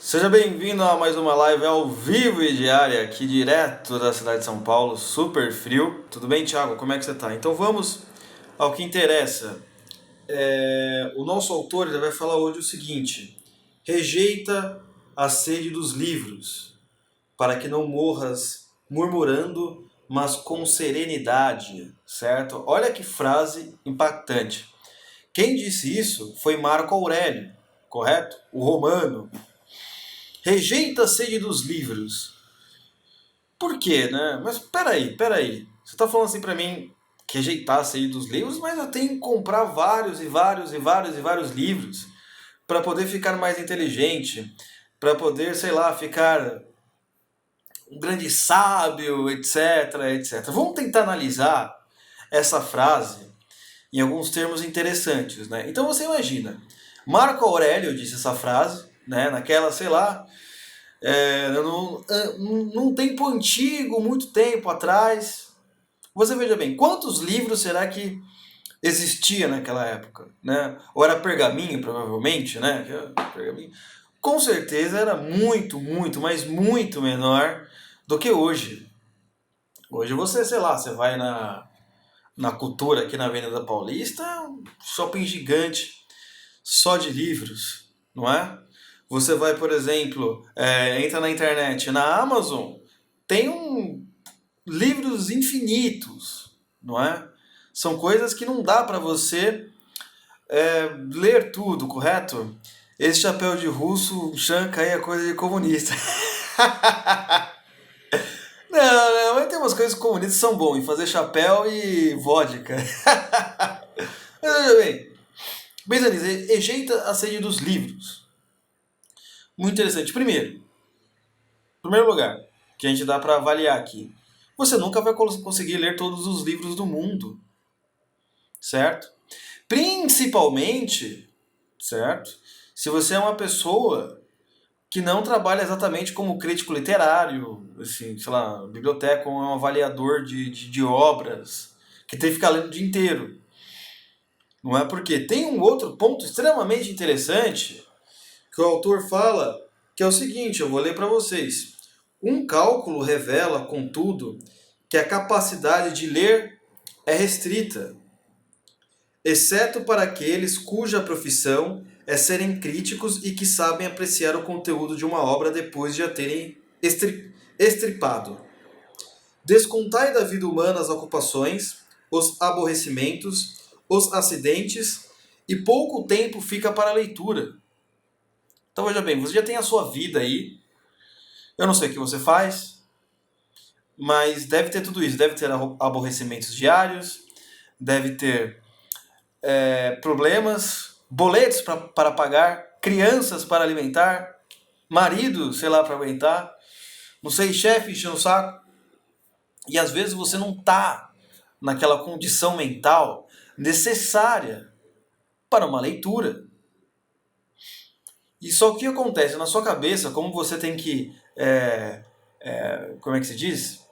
Seja bem-vindo a mais uma live ao vivo e diária aqui direto da cidade de São Paulo, super frio. Tudo bem, Thiago? Como é que você tá? Então vamos ao que interessa. O nosso autor ele vai falar hoje o seguinte: rejeita a sede dos livros, para que não morras murmurando, mas com serenidade, certo? Olha que frase impactante. Quem disse isso foi Marco Aurélio, correto? O romano. Rejeita a sede dos livros. Por quê, né? Mas peraí. Você tá falando assim pra mim rejeitar a sede dos livros, mas eu tenho que comprar vários livros para poder ficar mais inteligente, para poder, sei lá, ficar um grande sábio, etc. Vamos tentar analisar essa frase em alguns termos interessantes, né? Então você imagina, Marco Aurélio disse essa frase, né? Naquela, sei lá, num tempo antigo, muito tempo atrás. Você veja bem, quantos livros será que existia naquela época? Né? Ou era pergaminho, provavelmente, né? Pergaminho. Com certeza era mas muito menor do que hoje. Hoje você, sei lá, você vai na Cultura aqui na Avenida Paulista, um shopping gigante, só de livros, não é? Você vai, por exemplo, entra na internet, na Amazon, tem livros infinitos, não é? São coisas que não dá para você ler tudo, correto? Esse chapéu de russo, chanca aí é coisa de comunista. Não, mas tem umas coisas que comunistas são bons, em fazer chapéu e vodka. Mas veja bem, pensa nisso, rejeita a sede dos livros. Muito interessante. Primeiro lugar, que a gente dá para avaliar aqui. Você nunca vai conseguir ler todos os livros do mundo, certo? Principalmente, certo? Se você é uma pessoa que não trabalha exatamente como crítico literário, assim, sei lá, biblioteca ou um avaliador de obras, que tem que ficar lendo o dia inteiro. Não é porque tem um outro ponto extremamente interessante que o autor fala, que é o seguinte, eu vou ler para vocês. Um cálculo revela, contudo, que a capacidade de ler é restrita, exceto para aqueles cuja profissão é serem críticos e que sabem apreciar o conteúdo de uma obra depois de a terem estripado. Descontai da vida humana as ocupações, os aborrecimentos, os acidentes, e pouco tempo fica para a leitura. Então veja bem, você já tem a sua vida aí, eu não sei o que você faz, mas deve ter tudo isso. Deve ter aborrecimentos diários, deve ter problemas, boletos para pagar, crianças para alimentar, marido, sei lá, para aguentar, não sei, chefe enchendo o saco. E às vezes você não está naquela condição mental necessária para uma leitura. E só o que acontece na sua cabeça, como você tem que, como é que se diz?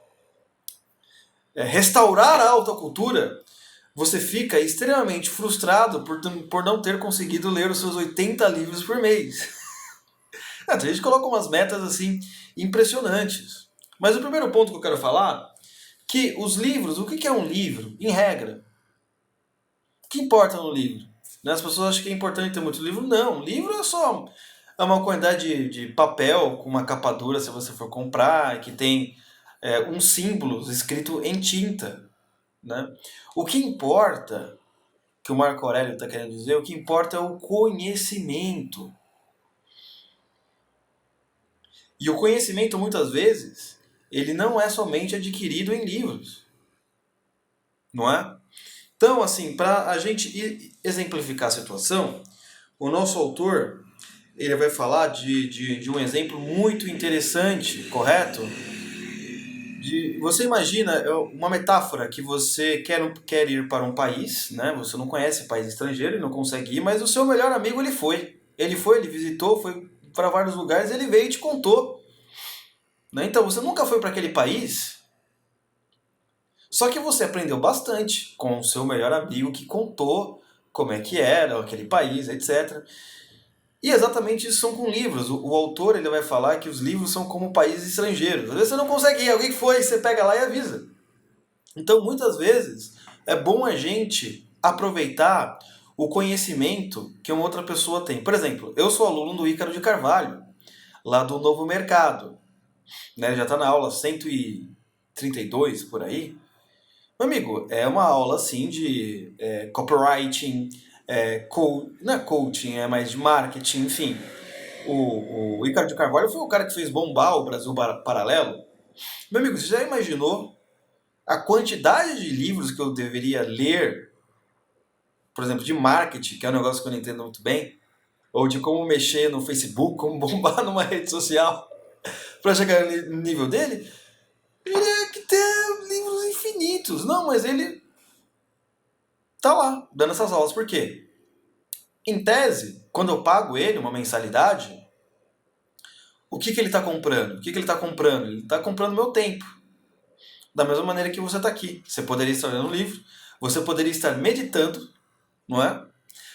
Restaurar a alta cultura, você fica extremamente frustrado por não ter conseguido ler os seus 80 livros por mês. A gente coloca umas metas assim impressionantes. Mas o primeiro ponto que eu quero falar, que os livros, o que é um livro? Em regra, o que importa no livro? As pessoas acham que é importante ter muito livro. Não, livro é uma quantidade de papel com uma capa dura se você for comprar, que tem uns símbolos escrito em tinta. Né? O que importa, que o Marco Aurélio está querendo dizer, o que importa é o conhecimento. E o conhecimento, muitas vezes, ele não é somente adquirido em livros. Não é? Então, assim, para a gente exemplificar a situação, o nosso autor ele vai falar de um exemplo muito interessante, correto? Você imagina uma metáfora que você quer ir para um país, né? Você não conhece país estrangeiro e não consegue ir, mas o seu melhor amigo ele foi. Ele visitou, foi para vários lugares, ele veio e te contou. Né? Então você nunca foi para aquele país, só que você aprendeu bastante com o seu melhor amigo que contou como é que era aquele país, etc. E exatamente isso são com livros. O autor ele vai falar que os livros são como países estrangeiros. Às vezes você não consegue ir, alguém que foi, você pega lá e avisa. Então, muitas vezes, é bom a gente aproveitar o conhecimento que uma outra pessoa tem. Por exemplo, eu sou aluno do Ícaro de Carvalho, lá do Novo Mercado. Né? Já está na aula 132, por aí. Meu amigo, é uma aula assim de copywriting, não é coaching, é mais de marketing, enfim. O Ícaro de Carvalho foi o cara que fez bombar o Brasil Paralelo. Meu amigo, você já imaginou a quantidade de livros que eu deveria ler, por exemplo, de marketing, que é um negócio que eu não entendo muito bem, ou de como mexer no Facebook, como bombar numa rede social, para chegar no nível dele? Ele é que tem livros infinitos. Não, mas ele tá lá, dando essas aulas. Por quê? Em tese, quando eu pago ele uma mensalidade, o que ele está comprando? O que ele está comprando? Ele está comprando meu tempo. Da mesma maneira que você está aqui. Você poderia estar lendo um livro, você poderia estar meditando, não é?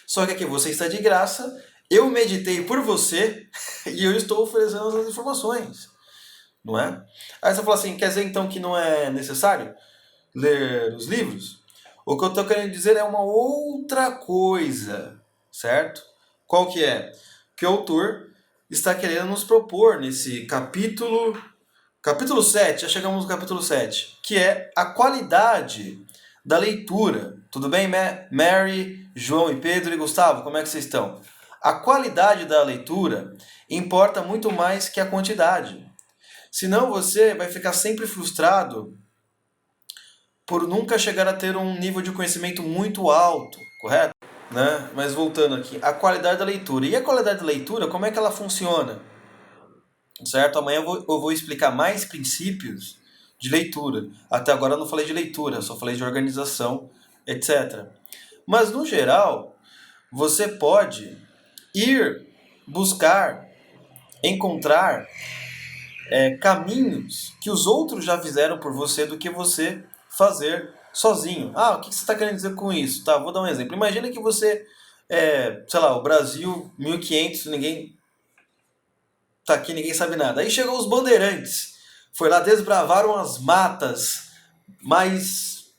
Só que aqui você está de graça, eu meditei por você e eu estou oferecendo as informações, não é? Aí você fala assim, quer dizer então que não é necessário ler os livros? O que eu estou querendo dizer é uma outra coisa, certo? Qual que é? Que o autor está querendo nos propor nesse capítulo 7, já chegamos no capítulo 7, que é a qualidade da leitura. Tudo bem, Mary, João e Pedro e Gustavo? Como é que vocês estão? A qualidade da leitura importa muito mais que a quantidade. Senão você vai ficar sempre frustrado por nunca chegar a ter um nível de conhecimento muito alto, correto? Né? Mas voltando aqui, a qualidade da leitura. E a qualidade da leitura, como é que ela funciona? Certo? Amanhã eu vou explicar mais princípios de leitura. Até agora eu não falei de leitura, só falei de organização, etc. Mas, no geral, você pode ir buscar, encontrar caminhos que os outros já fizeram por você do que você fazer sozinho. Ah, o que você está querendo dizer com isso? Tá, vou dar um exemplo. Imagina que você, sei lá, o Brasil 1500, ninguém tá aqui, ninguém sabe nada. Aí chegou os bandeirantes. Foi lá, desbravaram as matas mais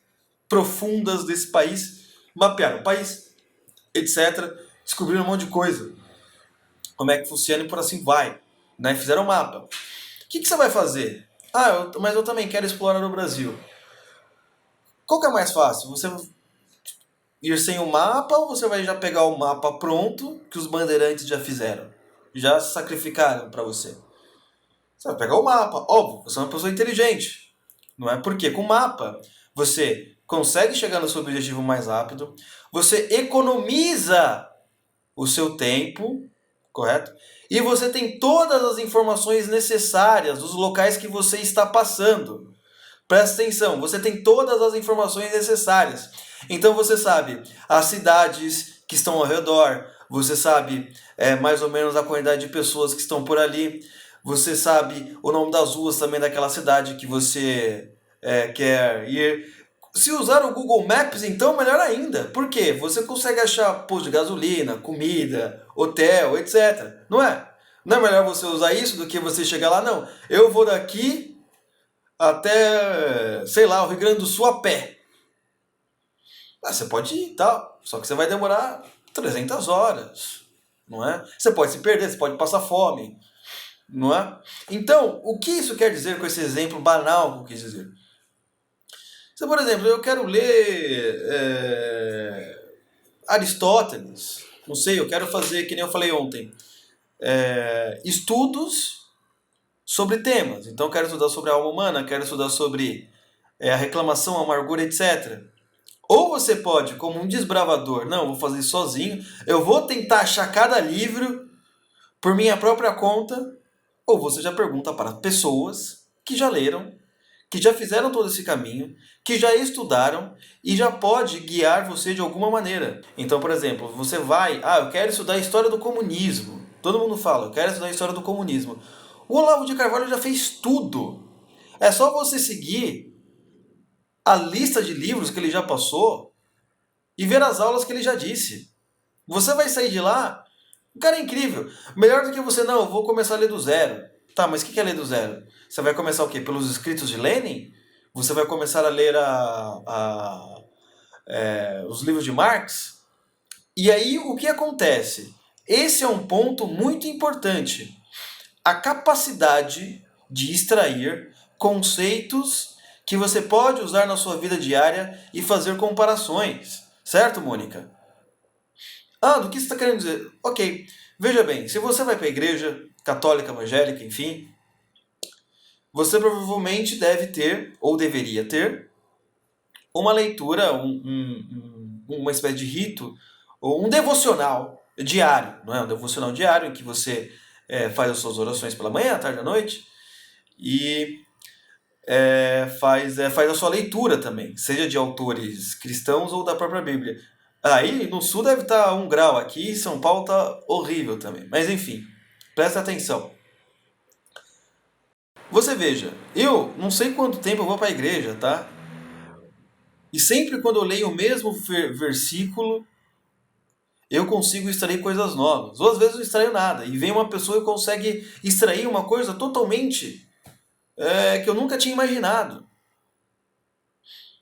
profundas desse país, mapearam o país, etc. Descobriram um monte de coisa. Como é que funciona e por assim vai. Né? Fizeram um mapa. O que você vai fazer? Ah, mas eu também quero explorar o Brasil. Qual que é mais fácil? Você ir sem o mapa ou você vai já pegar o mapa pronto que os bandeirantes já fizeram? Já sacrificaram para você? Você vai pegar o mapa. Óbvio, você é uma pessoa inteligente. Não é? Porque com o mapa você consegue chegar no seu objetivo mais rápido, você economiza o seu tempo, correto? E você tem todas as informações necessárias dos locais que você está passando. Presta atenção, você tem todas as informações necessárias. Então você sabe as cidades que estão ao redor, você sabe mais ou menos a quantidade de pessoas que estão por ali, você sabe o nome das ruas também daquela cidade que você quer ir. Se usar o Google Maps, então, melhor ainda. Por quê? Você consegue achar posto de gasolina, comida, hotel, etc. Não é? Não é melhor você usar isso do que você chegar lá? Não. Eu vou daqui até, sei lá, o Rio Grande do Sul a pé. Você pode ir e tal, só que você vai demorar 300 horas. Não é? Você pode se perder, você pode passar fome. Não é? Então, o que isso quer dizer com esse exemplo banal que eu quis dizer? Se, por exemplo, eu quero ler Aristóteles, não sei, eu quero fazer, que nem eu falei ontem, estudos sobre temas. Então, eu quero estudar sobre a alma humana, quero estudar sobre a reclamação, a amargura, etc. Ou você pode, como um desbravador, não, eu vou fazer isso sozinho, eu vou tentar achar cada livro por minha própria conta, ou você já pergunta para pessoas que já leram, que já fizeram todo esse caminho, que já estudaram e já pode guiar você de alguma maneira. Então, por exemplo, você vai, eu quero estudar a história do comunismo. Todo mundo fala, eu quero estudar a história do comunismo. O Olavo de Carvalho já fez tudo. É só você seguir a lista de livros que ele já passou e ver as aulas que ele já disse. Você vai sair de lá O cara é incrível. Melhor do que você, não, eu vou começar a ler do zero. Tá, mas o que é ler do zero? Você vai começar o quê? Pelos escritos de Lenin? Você vai começar a ler os livros de Marx? E aí o que acontece? Esse é um ponto muito importante. A capacidade de extrair conceitos que você pode usar na sua vida diária e fazer comparações. Certo, Mônica? Ah, do que você está querendo dizer? Ok, veja bem, se você vai para a igreja católica, evangélica, enfim, você provavelmente deve ter, ou deveria ter, uma leitura, uma espécie de rito, ou um devocional diário, não é? Um devocional diário em que você faz as suas orações pela manhã, à tarde, à noite, e faz a sua leitura também, seja de autores cristãos ou da própria Bíblia. Aí no sul deve estar 1 grau, aqui em São Paulo está horrível também. Mas enfim, presta atenção. Você veja, eu não sei quanto tempo eu vou para a igreja, tá? E sempre quando eu leio o mesmo versículo, eu consigo extrair coisas novas. Ou às vezes eu não extraio nada. E vem uma pessoa e consegue extrair uma coisa totalmente que eu nunca tinha imaginado.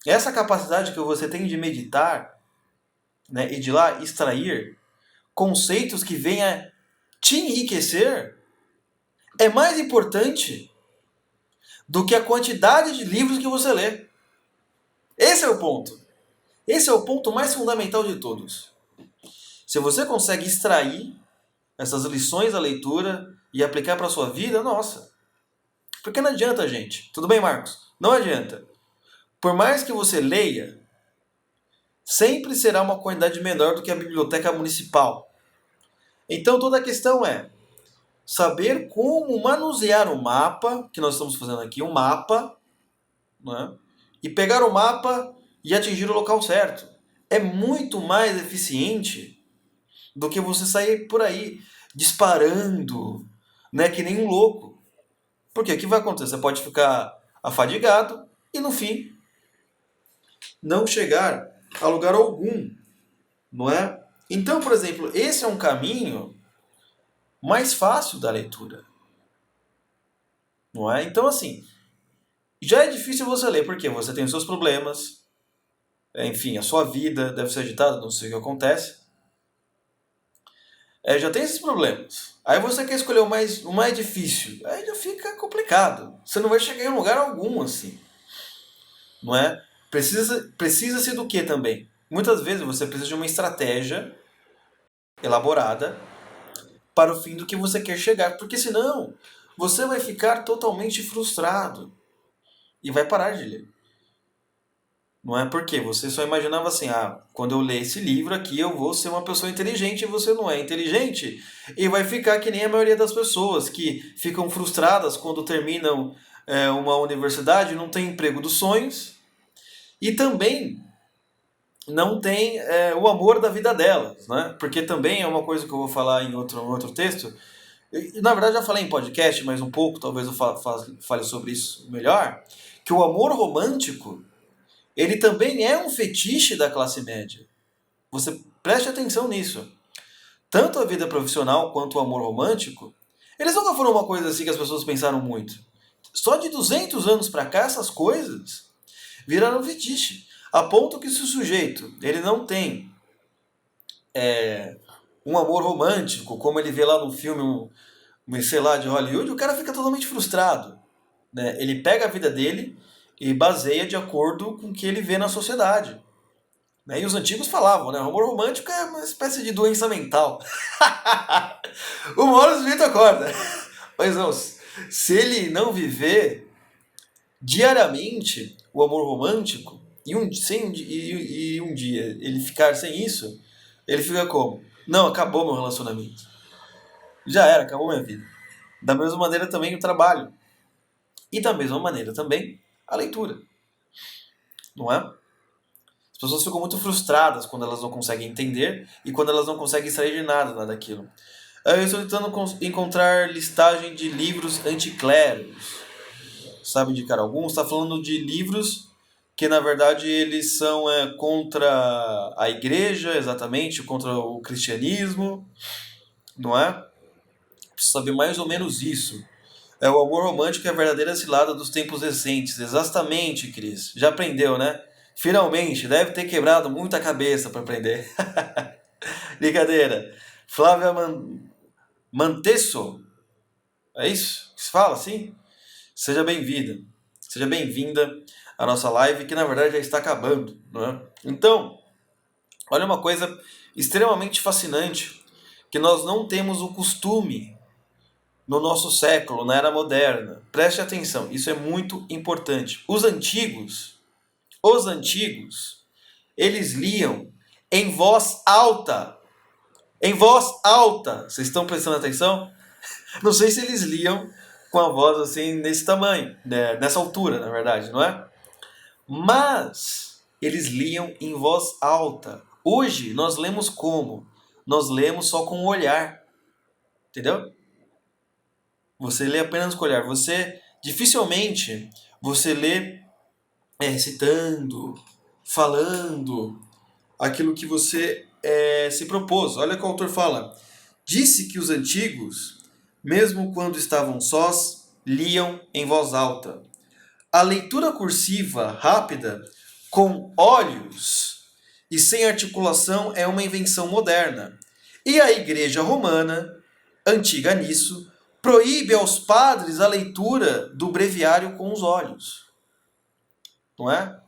Essa capacidade que você tem de meditar, né, e de lá extrair conceitos que venham te enriquecer é mais importante do que a quantidade de livros que você lê. Esse é o ponto. Esse é o ponto mais fundamental de todos. Se você consegue extrair essas lições da leitura e aplicar para a sua vida, nossa. Porque não adianta, gente. Tudo bem, Marcos? Não adianta. Por mais que você leia, sempre será uma quantidade menor do que a biblioteca municipal. Então toda a questão é saber como manusear o mapa, que nós estamos fazendo aqui, um mapa, né? E pegar o mapa e atingir o local certo. É muito mais eficiente do que você sair por aí disparando, né, que nem um louco. Porque o que vai acontecer? Você pode ficar afadigado e no fim não chegar a lugar algum, não é? Então, por exemplo, esse é um caminho mais fácil da leitura, não é? Então, assim, já é difícil você ler, porque você tem os seus problemas, enfim, a sua vida deve ser agitada, não sei o que acontece. Já tem esses problemas. Aí você quer escolher o mais difícil. Aí já fica complicado. Você não vai chegar em lugar algum, assim. Não é? Precisa-se do que também? Muitas vezes você precisa de uma estratégia elaborada para o fim do que você quer chegar. Porque senão você vai ficar totalmente frustrado e vai parar de ler. Não é porque você só imaginava assim, quando eu ler esse livro aqui eu vou ser uma pessoa inteligente e você não é inteligente e vai ficar que nem a maioria das pessoas que ficam frustradas quando terminam uma universidade, não tem emprego dos sonhos e também não tem o amor da vida delas, né? Porque também é uma coisa que eu vou falar em outro texto. Na verdade já falei em podcast, mas um pouco, talvez eu fale sobre isso melhor, que o amor romântico ele também é um fetiche da classe média. Você preste atenção nisso. Tanto a vida profissional quanto o amor romântico, eles nunca foram uma coisa assim que as pessoas pensaram muito. Só de 200 anos para cá, essas coisas viraram fetiche. A ponto que se o sujeito ele não tem um amor romântico, como ele vê lá no filme, sei lá, de Hollywood, o cara fica totalmente frustrado. Né? Ele pega a vida dele e baseia de acordo com o que ele vê na sociedade. Né? E os antigos falavam, né? O amor romântico é uma espécie de doença mental. Uma hora o sujeito acorda. Mas não, se ele não viver diariamente o amor romântico e um dia ele ficar sem isso, ele fica como? Não, acabou meu relacionamento. Já era, acabou minha vida. Da mesma maneira também o trabalho. E da mesma maneira também a leitura. Não é? As pessoas ficam muito frustradas quando elas não conseguem entender e quando elas não conseguem extrair de nada daquilo. Eu estou tentando encontrar listagem de livros anticlérigos. Sabe indicar alguns? Está falando de livros que na verdade eles são contra a igreja, exatamente, contra o cristianismo. não é? Precisa saber mais ou menos isso. É o amor romântico é a verdadeira cilada dos tempos recentes. Exatamente, Cris. Já aprendeu, né? Finalmente, deve ter quebrado muita cabeça para aprender. Brincadeira. Flávia Mantesso. É isso que se fala assim? Seja bem-vinda. Seja bem-vinda à nossa live, que na verdade já está acabando, não é? Então, olha uma coisa extremamente fascinante, que nós não temos o costume no nosso século, na era moderna. Preste atenção, isso é muito importante. Os antigos, eles liam em voz alta. Em voz alta. Vocês estão prestando atenção? Não sei se eles liam com a voz assim, nesse tamanho, né? Nessa altura, na verdade, não é? Mas eles liam em voz alta. Hoje nós lemos como? Nós lemos só com o olhar. Entendeu? Você lê apenas com o olhar. Dificilmente você lê recitando, falando aquilo que você se propôs. Olha o que o autor fala. Disse que os antigos, mesmo quando estavam sós, liam em voz alta. A leitura cursiva rápida, com olhos e sem articulação, é uma invenção moderna. E a Igreja Romana, antiga nisso, proíbe aos padres a leitura do breviário com os olhos. Não é?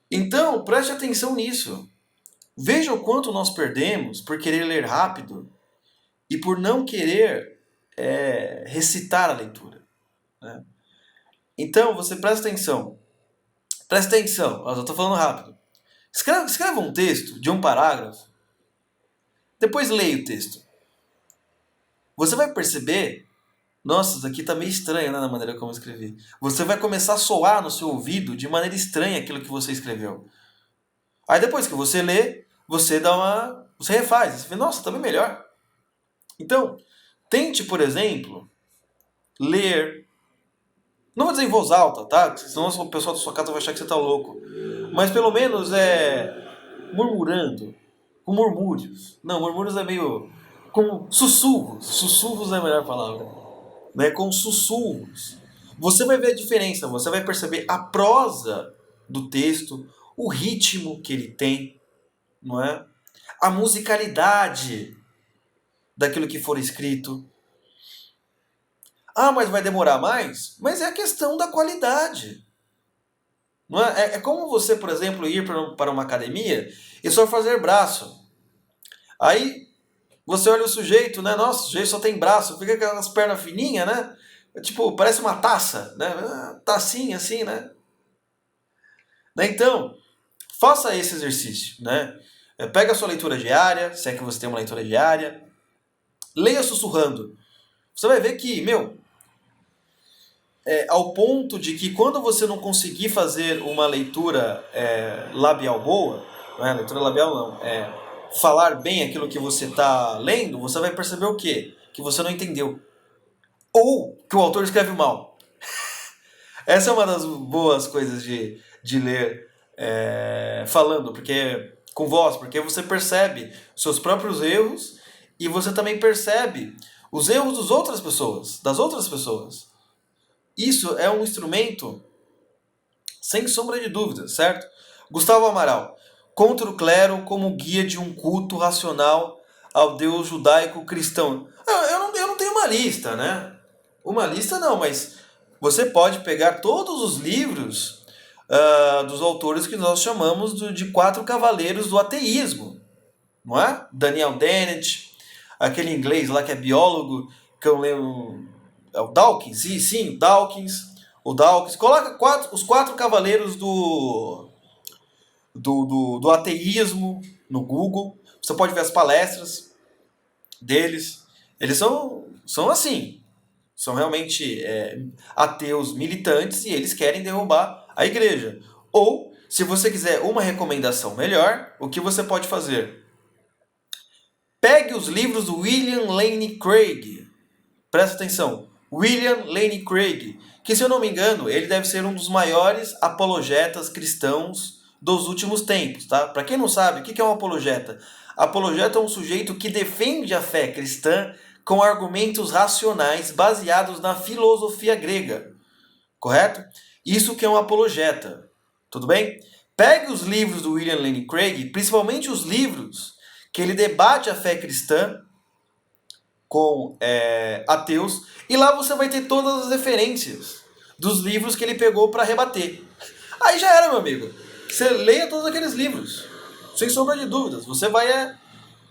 Então, preste atenção nisso. Veja o quanto nós perdemos por querer ler rápido e por não querer recitar a leitura. Né? Então, você presta atenção. Presta atenção, eu estou falando rápido. Escreva um texto de um parágrafo. Depois leia o texto. Você vai perceber, nossa, isso aqui está meio estranho, né, na maneira como eu escrevi. Você vai começar a soar no seu ouvido de maneira estranha aquilo que você escreveu. Aí depois que você lê, você refaz. Você vê, nossa, está bem melhor. Então, tente, por exemplo, ler. Não vou dizer em voz alta, tá? Senão o pessoal da sua casa vai achar que você está louco. Mas pelo menos murmurando. Com murmúrios. Não, murmúrios é meio. Com sussurros. Sussurros é a melhor palavra. Né? Com sussurros. Você vai ver a diferença. Você vai perceber a prosa do texto, o ritmo que ele tem, não é? A musicalidade daquilo que for escrito. Ah, mas vai demorar mais? Mas é a questão da qualidade. Não é? É como você, por exemplo, ir para uma academia e só fazer braço. Aí você olha o sujeito, né? Nossa, o sujeito só tem braço, fica com aquelas pernas fininhas, né? Tipo, parece uma taça, né? Tacinha assim, né? Então, faça esse exercício, né? Pega a sua leitura diária, se é que você tem uma leitura diária, leia sussurrando. Você vai ver que, ao ponto de que quando você não conseguir fazer uma leitura labial boa, não é leitura labial não, falar bem aquilo que você está lendo, você vai perceber o quê? Que você não entendeu. Ou que o autor escreve mal. Essa é uma das boas coisas de ler falando, porque com voz, porque você percebe os seus próprios erros e você também percebe os erros das outras pessoas. Isso é um instrumento sem sombra de dúvida, certo? Gustavo Amaral. Contra o clero como guia de um culto racional ao Deus judaico-cristão. Eu não tenho uma lista, né? Uma lista não, mas você pode pegar todos os livros dos autores que nós chamamos de quatro cavaleiros do ateísmo. Não é? Daniel Dennett, aquele inglês lá que é biólogo, que eu lembro... É o Dawkins? Sim, Dawkins. O Dawkins. Coloca os quatro cavaleiros do ateísmo no Google. Você pode ver as palestras deles. Eles são assim. São realmente ateus militantes e eles querem derrubar a igreja. Ou, se você quiser uma recomendação melhor, o que você pode fazer? Pegue os livros do William Lane Craig. Presta atenção. William Lane Craig, que, se eu não me engano, ele deve ser um dos maiores apologetas cristãos dos últimos tempos, tá? Para quem não sabe, o que é um apologeta? Apologeta é um sujeito que defende a fé cristã com argumentos racionais baseados na filosofia grega. Correto? Isso que é um apologeta. Tudo bem? Pegue os livros do William Lane Craig, principalmente os livros que ele debate a fé cristã com ateus, e lá você vai ter todas as referências dos livros que ele pegou para rebater. Aí já era, meu amigo. Você leia todos aqueles livros, sem sombra de dúvidas. Você vai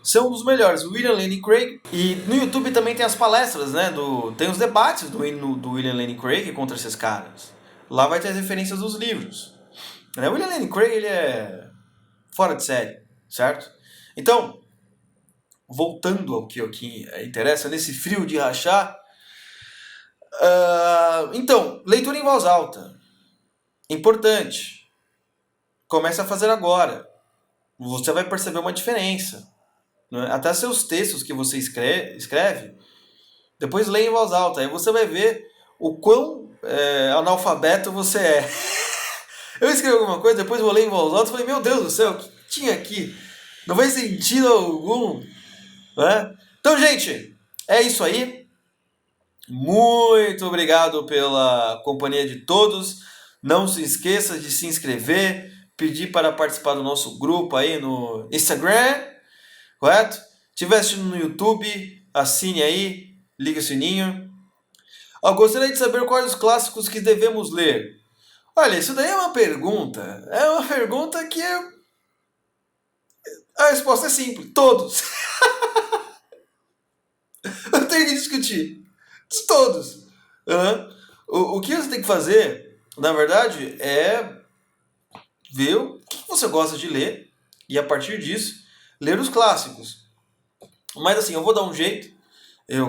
ser um dos melhores. O William Lane Craig. E no YouTube também tem as palestras, né? Tem os debates do William Lane Craig contra esses caras. Lá vai ter as referências dos livros. O William Lane Craig, ele é fora de série, certo? Então, voltando ao que interessa, nesse frio de rachar. Então, leitura em voz alta. Importante. Comece a fazer agora. Você vai perceber uma diferença. Né? Até seus textos que você escreve, depois leia em voz alta. Aí você vai ver o quão analfabeto você é. Eu escrevi alguma coisa, depois eu leio em voz alta e falei, meu Deus do céu, o que tinha aqui? Não faz sentido algum. Né? Então, gente, é isso aí. Muito obrigado pela companhia de todos. Não se esqueça de se inscrever, pedir para participar do nosso grupo aí no Instagram, correto? Se estiver assistindo no YouTube, assine aí, liga o sininho. Gostaria de saber quais os clássicos que devemos ler. Olha, isso daí é uma pergunta. É uma pergunta que a resposta é simples. Todos. Eu tenho que discutir. Todos. O que você tem que fazer, na verdade, é ver o que você gosta de ler e, a partir disso, ler os clássicos. Mas assim, eu vou dar um jeito.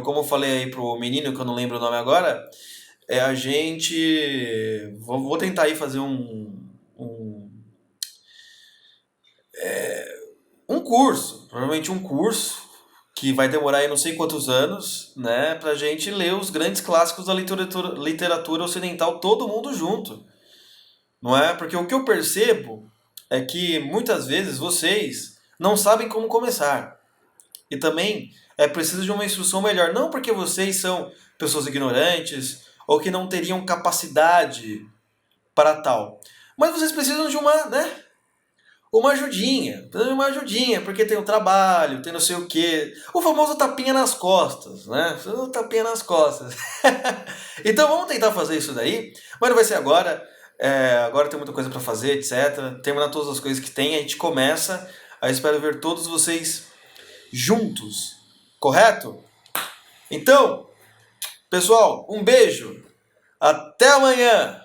Como eu falei aí pro menino, que eu não lembro o nome agora, a gente... Vou tentar aí fazer um curso, provavelmente um curso, que vai demorar aí não sei quantos anos, né, pra gente ler os grandes clássicos da literatura ocidental, todo mundo junto. Não é? Porque o que eu percebo é que muitas vezes vocês não sabem como começar. E também é preciso de uma instrução melhor. Não porque vocês são pessoas ignorantes ou que não teriam capacidade para tal. Mas vocês precisam de uma ajudinha, porque tem o trabalho, tem não sei o quê. O famoso tapinha nas costas, né? O tapinha nas costas. Então vamos tentar fazer isso daí, mas não vai ser agora. Agora tem muita coisa para fazer, etc. Terminar todas as coisas que tem, a gente começa. Aí espero ver todos vocês juntos, correto? Então, pessoal, um beijo. Até amanhã!